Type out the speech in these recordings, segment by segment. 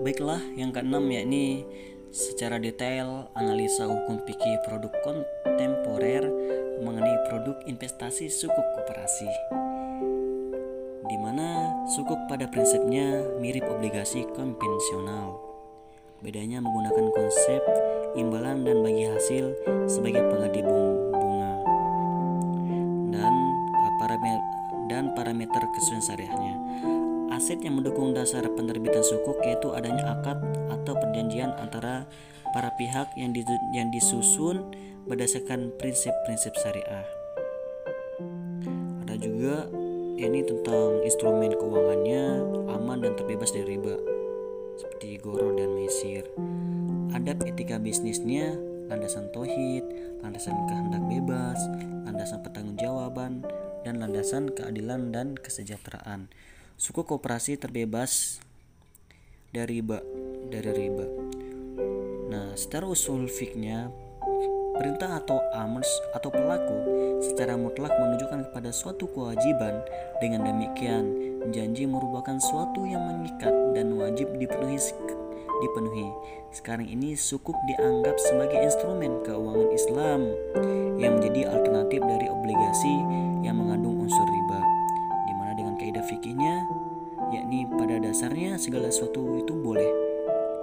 Baiklah, yang keenam yakni secara detail analisa hukum fikih produk kontemporer mengenai produk investasi sukuk koperasi, di mana sukuk pada prinsipnya mirip obligasi konvensional. Bedanya menggunakan konsep imbalan dan bagi hasil sebagai pengganti bunga dan parameter kesesuaian syariahnya. Aset yang mendukung dasar penerbitan sukuk yaitu adanya akad atau perjanjian antara para pihak yang disusun berdasarkan prinsip-prinsip syariah. Ada juga ini tentang instrumen keuangannya aman dan terbebas dari riba seperti goro dan maisir. Adab etika bisnisnya, landasan tauhid, landasan kehendak bebas, landasan pertanggungjawaban, dan landasan keadilan dan kesejahteraan. Sukuk koperasi terbebas dari riba. Nah, secara usul fikihnya, perintah atau amr atau pelaku secara mutlak menunjukkan kepada suatu kewajiban. Dengan demikian, janji merupakan suatu yang mengikat dan wajib dipenuhi. Sekarang ini sukuk dianggap sebagai instrumen keuangan Islam yang menjadi alternatif dari obligasi yang mengandung unsur riba, di mana dengan kaidah fikihnya yakni pada dasarnya segala sesuatu itu boleh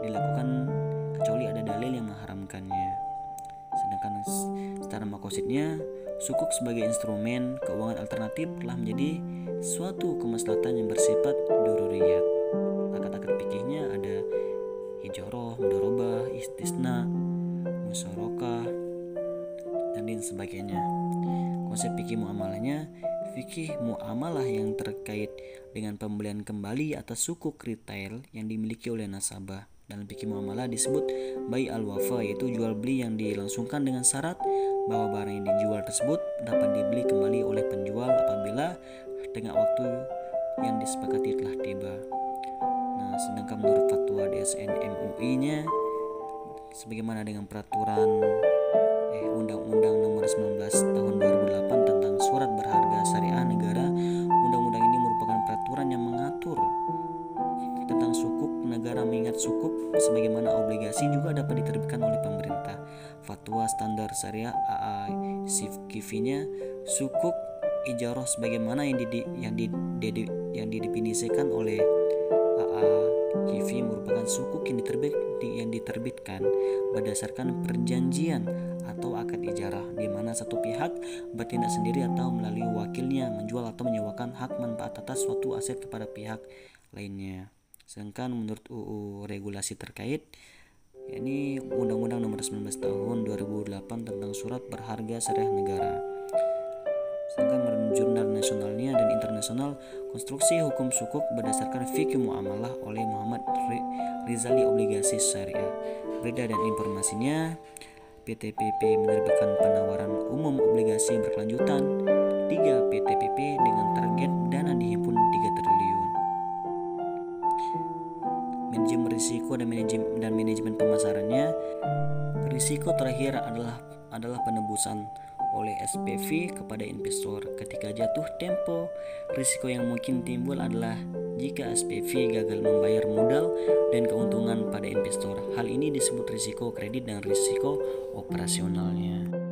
dilakukan kecuali ada dalil yang mengharamkannya. Sedangkan secara makosidnya, sukuk sebagai instrumen keuangan alternatif telah menjadi suatu kemaslahatan yang bersifat daruriyat. Akad-akad fikihnya ada hijrah, mudharabah, istisna, musyarakah, dan lain sebagainya. Konsep fikih muamalahnya, fikih muamalah yang terkait dengan pembelian kembali atas sukuk retail yang dimiliki oleh nasabah. Dalam fikih muamalah disebut bai al-wafa, yaitu jual beli yang dilangsungkan dengan syarat bahwa barang yang dijual tersebut dapat dibeli kembali oleh penjual apabila tengah waktu yang disepakati telah tiba. Nah, sedangkan menurut fatwa DSN MUI-nya, sebagaimana dengan peraturan Undang-Undang Nomor 19 Tahun 2008 tentang Surat Berharga Syariah Negara, undang-undang ini merupakan peraturan yang mengatur tentang sukuk negara, mengingat sukuk sebagaimana obligasi juga dapat diterbitkan oleh pemerintah. Fatwa Standar Syariah AA-CIFI-nya, sukuk ijarah sebagaimana yang didefinisikan oleh AA-CIFI merupakan sukuk yang diterbitkan berdasarkan perjanjian atau akad ijarah, di mana satu pihak bertindak sendiri atau melalui wakilnya menjual atau menyewakan hak manfaat atas suatu aset kepada pihak lainnya. Sedangkan menurut UU regulasi terkait, yakni Undang-Undang Nomor 19 Tahun 2008 tentang Surat Berharga Syariah Negara. Sedangkan menurut jurnal nasionalnya dan internasional, konstruksi hukum sukuk berdasarkan fikih muamalah oleh Muhammad Rizali Obligasi Syariah. Berita dan informasinya, PTPP menerbitkan penawaran umum obligasi berkelanjutan 3 PTPP dengan target dana dihimpun 3 triliun. Manajemen risiko dan manajemen pemasarannya, risiko terakhir adalah penebusan oleh SPV kepada investor. Ketika jatuh tempo, risiko yang mungkin timbul adalah jika SPV gagal membayar modal dan keuntungan pada investor. Hal ini disebut risiko kredit dan risiko operasionalnya.